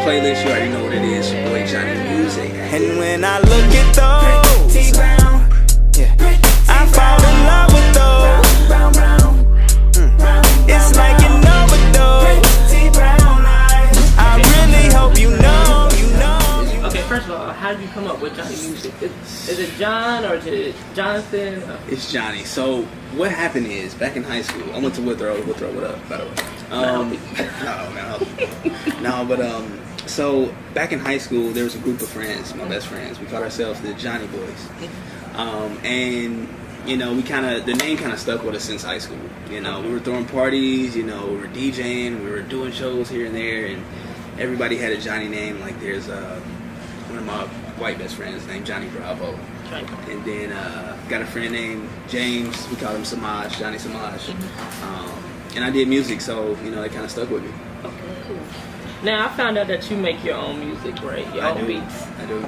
playlist, you already know what it is. Your boy Johnny Muzik. And when I look at those, yeah, I fall in love with those. It's like an overdose. I really hope you know. Okay, first of all, how did you come up with Johnny Muzik? Is it John or is it Jonathan? It's Johnny. So what happened is, back in high school, I went to Withrow. Withrow, what up, by the way? So back in high school, there was a group of friends, my best friends. We called ourselves the Johnny Boys. And, you know, the name kind of stuck with us since high school. You know, we were throwing parties, you know, we were DJing, we were doing shows here and there, and everybody had a Johnny name. Like, there's one of my white best friends named Johnny Bravo. And then got a friend named James. We called him Samaj, Johnny Samaj. And I did music, so, you know, it kind of stuck with me. Okay, cool. Now, I found out that you make your own music, right? Your own beats. I do.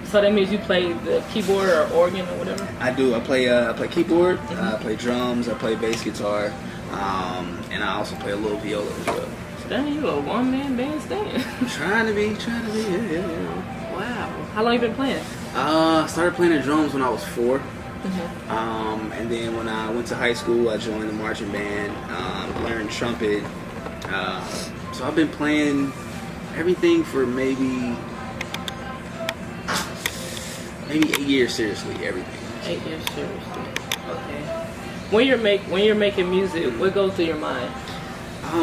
So that means you play the keyboard or organ or whatever? I do. I play keyboard, I play drums, I play bass guitar, and I also play a little viola as well. Dang, you a one-man band stand. Trying to be, yeah. Wow. How long you been playing? I started playing the drums when I was 4. And then when I went to high school, I joined the marching band, learned trumpet. So I've been playing everything for maybe 8 years, seriously, everything. 8 years, seriously. Okay. When you're making music, what goes through your mind?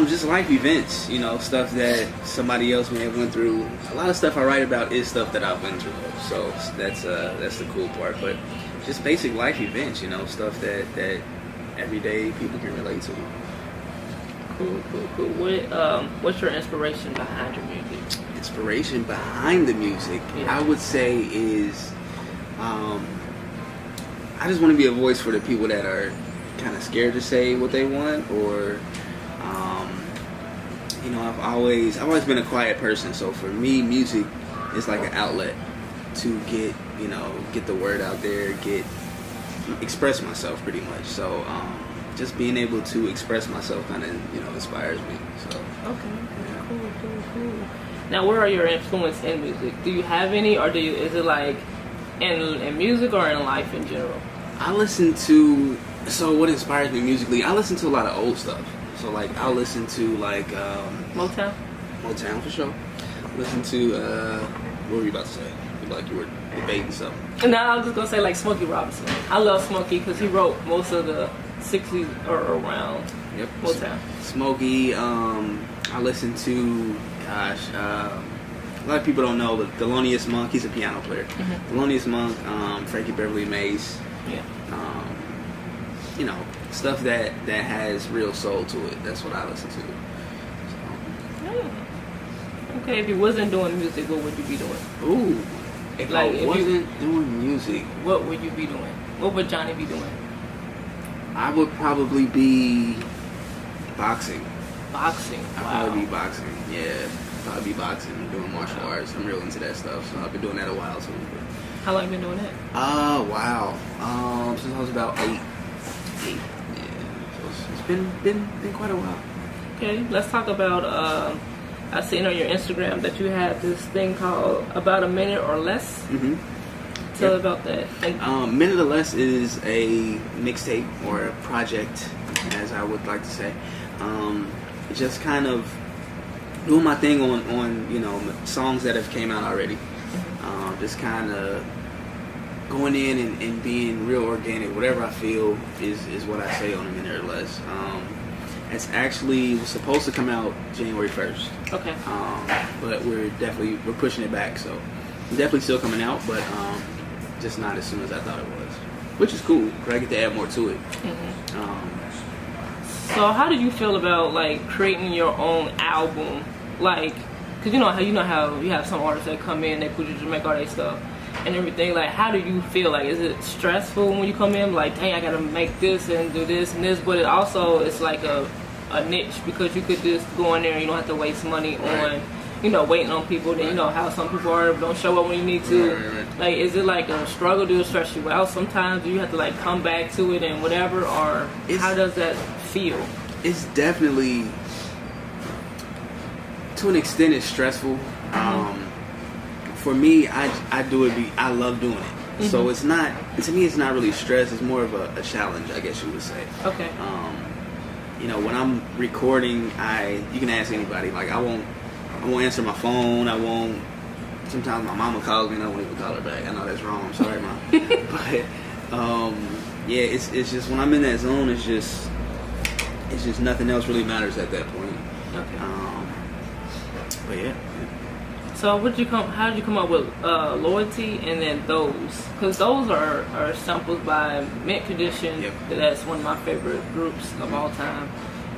Just life events, you know, stuff that somebody else may have went through. A lot of stuff I write about is stuff that I've been through, so that's the cool part. But just basic life events, you know, stuff that everyday people can relate to. Cool. What's your inspiration behind your music? Inspiration behind the music, yeah. I would say is, I just want to be a voice for the people that are kind of scared to say what they want, or you know, I've always been a quiet person, so for me, music is like an outlet to get the word out there, express myself pretty much. So just being able to express myself kind of, you know, inspires me. So okay, yeah. Cool. Now, where are your influence in music? Do you have any, or is it like in music or in life in general? So what inspires me musically? I listen to a lot of old stuff. So like I'll listen to like Motown for sure. Listen to what were you about to say? Like you were debating something. No, I was just gonna say like Smokey Robinson. I love Smokey because he wrote most of the 60s or around. Yep. Motown. Smokey. I listen to a lot of people don't know, but Thelonious Monk. He's a piano player. Thelonious Monk, Frankie Beverly Maze. Yeah. You know, stuff that has real soul to it. That's what I listen to. So. Yeah. Okay, if you wasn't doing music, what would you be doing? Ooh. If I wasn't doing music, what would you be doing? What would Johnny be doing? I would probably be boxing. Boxing? Wow. I'd probably be boxing, yeah. Probably be boxing, doing martial arts. I'm real into that stuff, so I've been doing that a while too. How long have you been doing that? Wow. Since I was about 8. Yeah. So it's been quite a while. Okay, let's talk about I seen on your Instagram that you have this thing called About a Minute or Less. Tell about that. Minute or Less is a mixtape or a project, as I would like to say. Just kind of doing my thing on you know, songs that have came out already. Just kind of going in and being real organic. Whatever I feel is what I say on a Minute or Less. It's actually supposed to come out January 1st. Okay. But we're pushing it back, so it's definitely still coming out, but just not as soon as I thought it was, which is cool because I get to add more to it. So how do you feel about like creating your own album? Like, cause you know how you have some artists that come in, they put you to make all their stuff and everything. Like, how do you feel? Like, is it stressful when you come in? Like, dang, I gotta make this and do this and this, but it's like a niche because you could just go in there and you don't have to waste money on, you know, waiting on people. Then you know how some people are, don't show up when you need to. Like, is it like a struggle? Do it stress you out sometimes? Do you have to like come back to it and whatever, or how does that feel? It's definitely To an extent, it's stressful. For me, I do it. I love doing it. So it's not, to me, it's not really stress. It's more of a challenge, I guess you would say. Okay. You know, when I'm recording, you can ask anybody. Like, I won't answer my phone. I won't. Sometimes my mama calls me and I won't even call her back. I know that's wrong. I'm sorry, Mom. But yeah, it's just when I'm in that zone, it's just nothing else really matters at that point. Okay. But yeah. So how did you come up with Loyalty and then Those? Because those are samples by Mint Condition. Yep. That's one of my favorite groups of all time.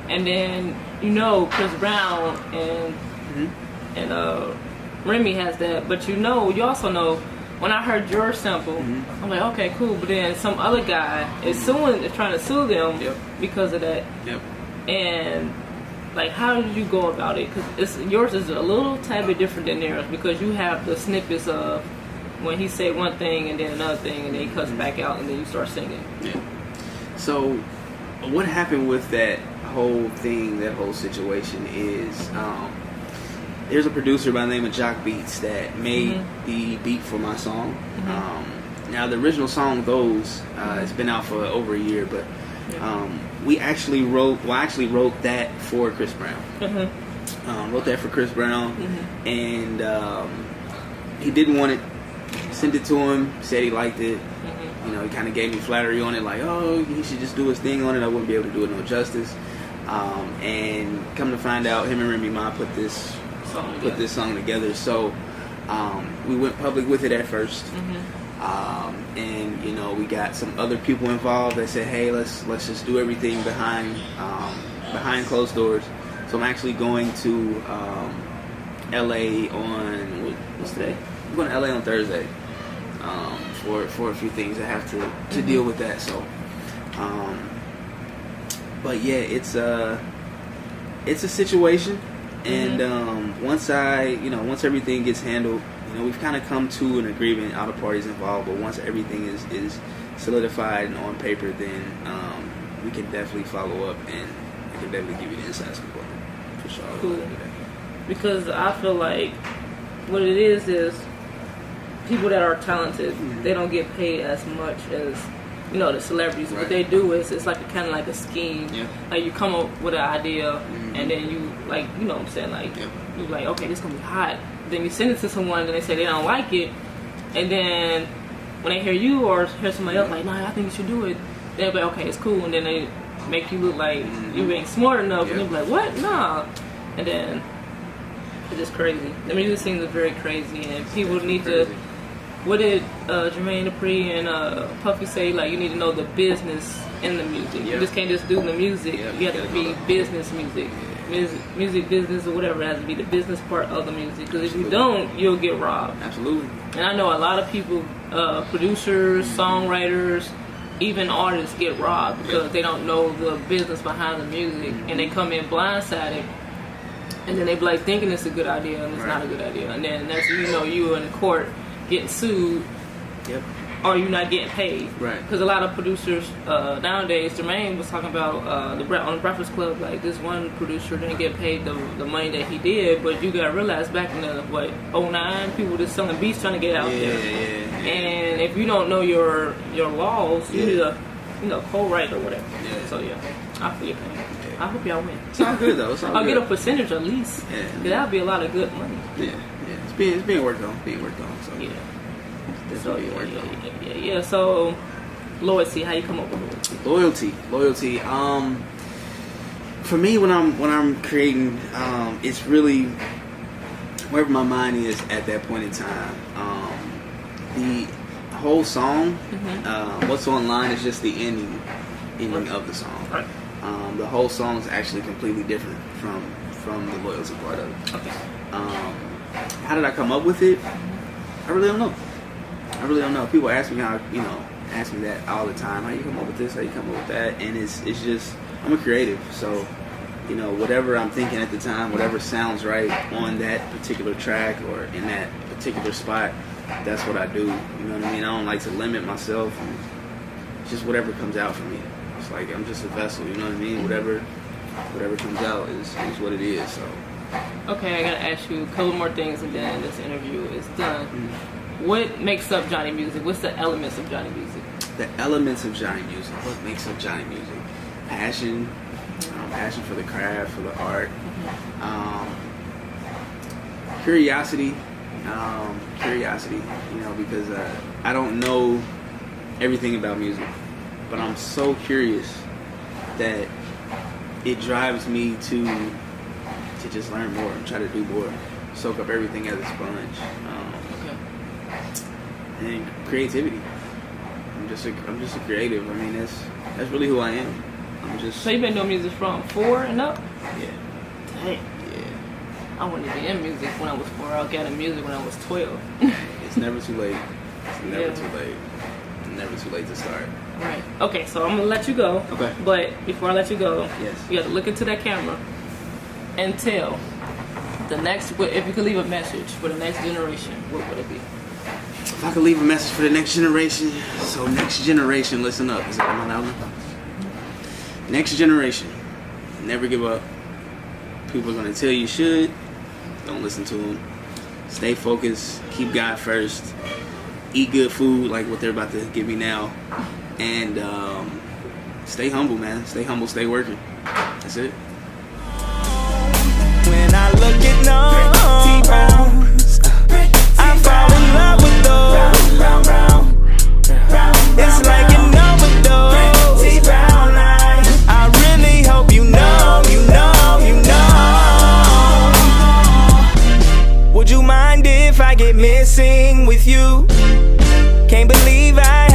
And then Chris Brown and Remy has that. But you also know when I heard your sample, I'm like, okay, cool. But then some other guy is trying to sue them because of that. Yep. And like, how did you go about it? Because yours is a little tad bit different than theirs because you have the snippets of when he say one thing and then another thing and then he cuts back out and then you start singing. Yeah. So what happened with that whole thing, that whole situation is there's a producer by the name of Jock Beats that made the beat for my song. Now the original song Those it's been out for over a year, but I actually wrote that for Chris Brown. Wrote that for Chris Brown, and he didn't want it. Sent it to him. Said he liked it. You know, he kind of gave me flattery on it, like, oh, he should just do his thing on it. I wouldn't be able to do it no justice. And come to find out, him and Remy Ma put this song together. So we went public with it at first. And we got some other people involved that said, hey, let's just do everything behind closed doors. So I'm actually going to LA on what's today? I'm going to LA on Thursday for a few things. I have to deal with that. So but yeah, it's a situation, and once everything gets handled, we've kind of come to an agreement, all the parties involved, but once everything is solidified and on paper, then we can definitely follow up, and I can definitely give you the inside scoop on it, for sure. Cool. Because I feel like what it is people that are talented, they don't get paid as much as the celebrities. Right. What they do is it's like kind of like a scheme. Yeah. Like you come up with an idea, and then you what I'm saying, like you're like, okay, this is gonna be hot. Then you send it to someone, and they say they don't like it, and then when they hear you or hear somebody else like, nah, I think you should do it, they'll be like, okay, it's cool, and then they make you look like you ain't smart enough, and they'll be like, what? Nah, and then it's just crazy. The music scene is very crazy, and people need to. What did Jermaine Dupri and Puffy say? Like, you need to know the business in the music. You just can't just do the music. You have to be business music. Music business or whatever. It has to be the business part of the music. Because if you don't, you'll get robbed. Absolutely. And I know a lot of people, producers, songwriters, even artists get robbed because they don't know the business behind the music. And they come in blindsided. And then they be like thinking it's a good idea and it's not a good idea. And then that's you in court getting sued, or you're not getting paid. Right. Because a lot of producers nowadays, Jermaine was talking about on the Breakfast Club, like this one producer didn't get paid the money that he did, but you gotta realize back in the 2009, people just selling beats trying to get out there. And if you don't know your laws, you need a co-write or whatever. So I feel your pain. I hope y'all win. It's all good though. I'll get a percentage at least. That'd be a lot of good money. It's being worked on. So So loyalty, how you come up with loyalty? For me, when I'm creating, it's really wherever my mind is at that point in time. The whole song, what's online is just the ending of the song. Right. The whole song is actually completely different from the loyalty part of it. Okay. How did I come up with it? I really don't know. People ask me ask me that all the time. How you come up with this? How you come up with that? And it's just, I'm a creative, so whatever I'm thinking at the time, whatever sounds right on that particular track or in that particular spot, that's what I do. You know what I mean? I don't like to limit myself. It's just whatever comes out for me. It's like I'm just a vessel. You know what I mean? Whatever comes out is what it is. So Okay, I gotta ask you a couple more things, and then this interview is done. What makes up Johnny Music? What's the elements of Johnny Music? The elements of Johnny Music. What makes up Johnny Music? Passion. Passion for the craft, for the art. Curiosity. Curiosity. You know, because I don't know everything about music, but I'm so curious that it drives me to just learn more and try to do more, soak up everything as a sponge. And creativity. I'm just a creative. I mean, that's really who I am. So you've been doing music from 4 and up? Yeah. Dang. Yeah. I wanted to be in music when I was 4. I got in music when I was 12. It's never too late. It's never too late. Never too late to start. Right. Okay, so I'm gonna let you go. Okay. But before I let you go, yes, you have to look into that camera and tell the next. If you could leave a message for the next generation, what would it be? If I could leave a message for the next generation, so next generation, listen up. Is it coming out? Next generation, never give up. People are gonna tell you should. Don't listen to them. Stay focused. Keep God first. Eat good food like what they're about to give me now, and stay humble, man. Stay humble, stay working. That's it. When I look at those, I fall in love with those. It's like an overdose. I really hope you know, you know, you know. Would you mind if I get missing with you? Can't believe I